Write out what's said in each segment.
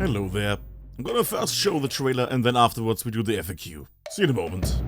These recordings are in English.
Hello there. I'm gonna first show the trailer and then afterwards we do the FAQ. See you in a moment.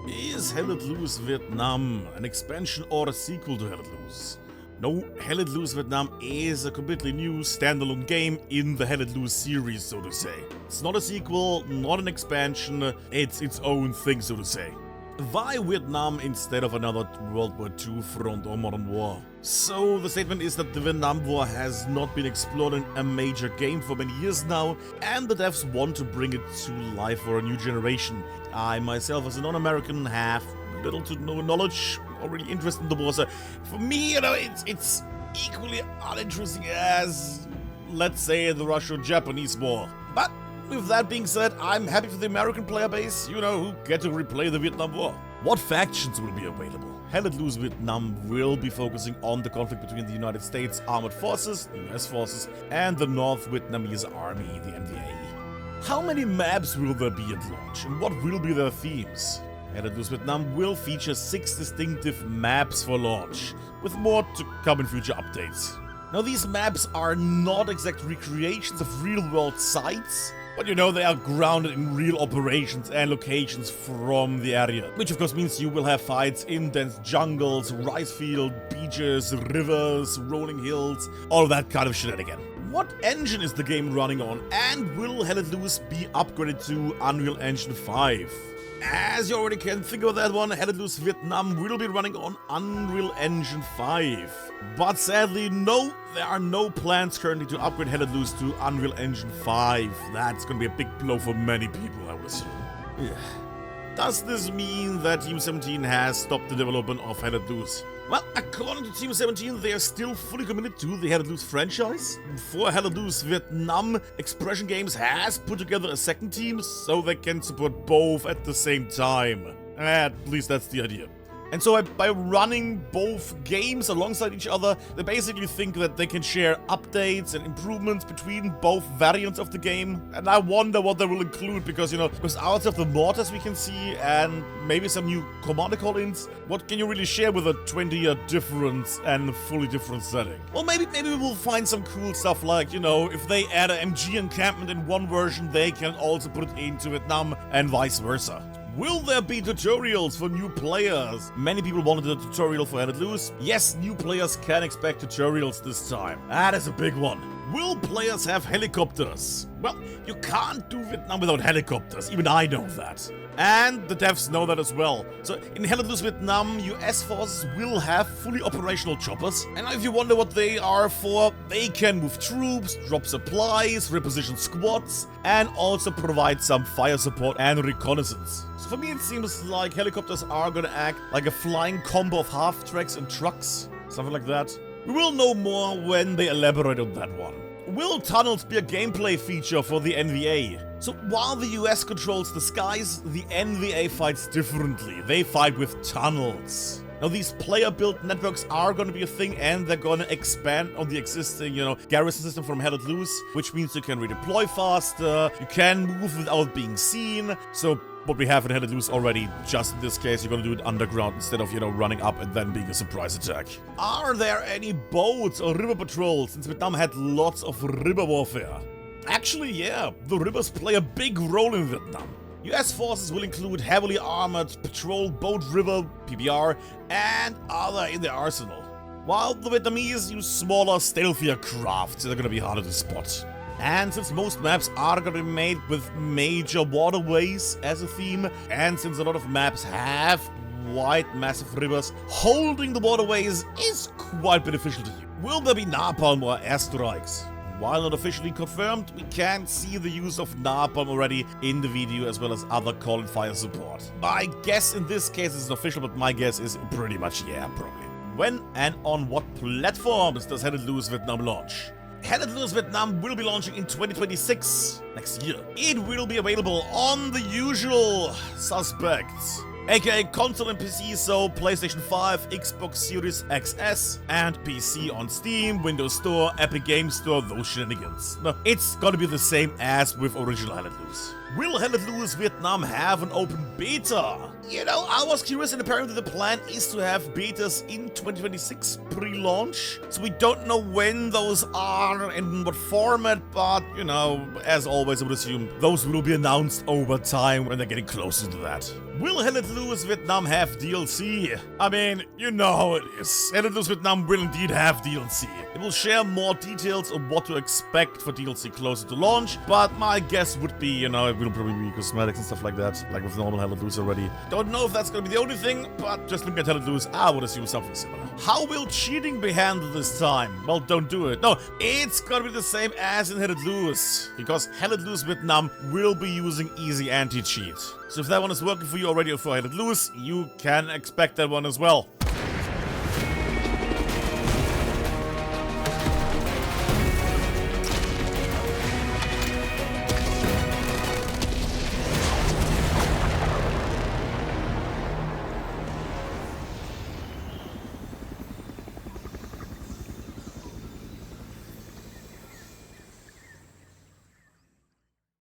Is Hell Let Loose Vietnam an expansion or a sequel to Hell Let Loose? No, Hell Let Loose Vietnam is a completely new standalone game in the Hell Let Loose series, so to say. It's not a sequel, not an expansion, it's its own thing, so to say. Why Vietnam instead of another World War II front or modern war? So the statement is that the Vietnam War has not been explored in a major game for many years now, and the devs want to bring it to life for a new generation. I myself, as a non-American, have little to no knowledge or really interest in the war, so for me, it's equally uninteresting as, let's say, the Russo-Japanese War. But with that being said, I'm happy for the American player base, who get to replay the Vietnam War. What factions will be available? Hell Let Loose Vietnam will be focusing on the conflict between the United States Armored Forces, the US Forces, and the North Vietnamese Army, the NVA. How many maps will there be at launch, and what will be their themes? Hell Let Loose Vietnam will feature 6 distinctive maps for launch, with more to come in future updates. Now, these maps are not exact recreations of real-world sites, but they are grounded in real operations and locations from the area. Which of course means you will have fights in dense jungles, rice field, beaches, rivers, rolling hills, all that kind of shenanigan. What engine is the game running on, and will Hell Let Loose be upgraded to Unreal Engine 5? As you already can think of that one, Hell Let Loose Vietnam will be running on Unreal Engine 5. But sadly, no, there are no plans currently to upgrade Hell Let Loose to Unreal Engine 5. That's gonna be a big blow for many people, I would assume. Yeah. Does this mean that Team 17 has stopped the development of Hell Let Loose? Well, according to Team 17, they are still fully committed to the Hell Let Loose franchise. For Hell Let Loose Vietnam, Expression Games has put together a second team so they can support both at the same time. At least that's the idea. And so by running both games alongside each other, they basically think that they can share updates and improvements between both variants of the game. And I wonder what they will include, because, out of the mortars we can see and maybe some new commander call-ins, what can you really share with a 20-year difference and a fully different setting? Well, maybe we'll find some cool stuff like, if they add an MG encampment in one version, they can also put it into Vietnam and vice versa. Will there be tutorials for new players? Many people wanted a tutorial for Hell Let Loose. Yes, new players can expect tutorials this time. That is a big one. Will players have helicopters? Well, you can't do Vietnam without helicopters, even I know that. And the devs know that as well. So in Hell Let Loose Vietnam, US forces will have fully operational choppers. And if you wonder what they are for, they can move troops, drop supplies, reposition squads, and also provide some fire support and reconnaissance. So for me, it seems like helicopters are gonna act like a flying combo of half-tracks and trucks. Something like that. We will know more when they elaborate on that one. Will tunnels be a gameplay feature for the NVA? So while the US controls the skies, the NVA fights differently. They fight with tunnels. Now, these player-built networks are going to be a thing, and they're going to expand on the existing, garrison system from Hell Let Loose, which means you can redeploy faster, you can move without being seen. So what we have in Hell Let Loose already. Just in this case, you're gonna do it underground instead of, running up and then being a surprise attack. Are there any boats or river patrols, since Vietnam had lots of river warfare? Actually, yeah, the rivers play a big role in Vietnam. US forces will include heavily armored patrol boat river, PBR, and other in their arsenal. While the Vietnamese use smaller, stealthier crafts that are gonna be harder to spot. And since most maps are gonna be made with major waterways as a theme, and since a lot of maps have wide, massive rivers, holding the waterways is quite beneficial to you. Will there be napalm or airstrikes? While not officially confirmed, we can see the use of napalm already in the video, as well as other call and fire support. My guess in this case isn't official, but my guess is pretty much yeah, probably. When and on what platforms does Hell Let Loose Vietnam launch? Hell Let Loose Vietnam will be launching in 2026, next year. It will be available on the usual suspects, aka console and PC, so PlayStation 5, Xbox Series XS, and PC on Steam, Windows Store, Epic Games Store, those shenanigans. No, it's gonna be the same as with original Hell Let Loose. Will Hell Let Loose Vietnam have an open beta? I was curious, and apparently the plan is to have betas in 2026 pre-launch. So we don't know when those are and in what format, but, as always, I would assume those will be announced over time when they're getting closer to that. Will Hell Let Loose Vietnam have DLC? I mean, you know how it is. Hell Let Loose Vietnam will indeed have DLC. It will share more details on what to expect for DLC closer to launch, but my guess would be, it will probably be cosmetics and stuff like that, like with normal Hell Let Loose already. Don't know if that's gonna be the only thing, but just looking at Hell Let Loose, I would assume something similar. How will cheating be handled this time? Well, don't do it. No, it's gonna be the same as in Hell Let Loose, because Hell Let Loose Vietnam will be using easy anti-cheat. So if that one is working for you already for Hell Let Loose, you can expect that one as well.